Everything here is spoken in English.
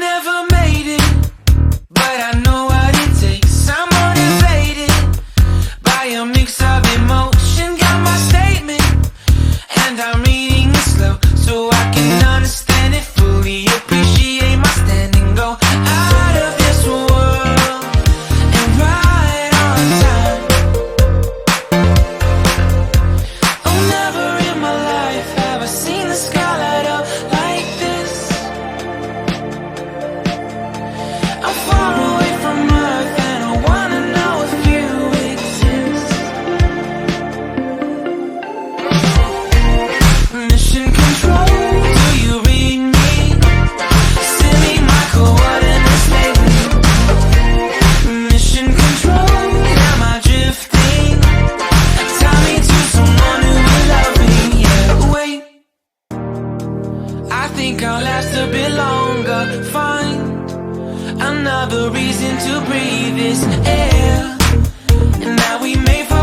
never made it, but I know what it takes. I'm motivated by a mix of emotion. Got my statement, and I'm reading it slow so I can understand it fully. Appreciate my standing, go out of this world and right on time. Oh, never in my life have I seen the sky light up like this. I'm far away from Earth and I wanna know if you exist. Mission control, do you read me? Send me my coordinates lately. Mission control, am I drifting? Tie me to someone who will love me. Yeah, wait, I think I'll last a bit longer. Find another reason to breathe this air, and now we may fall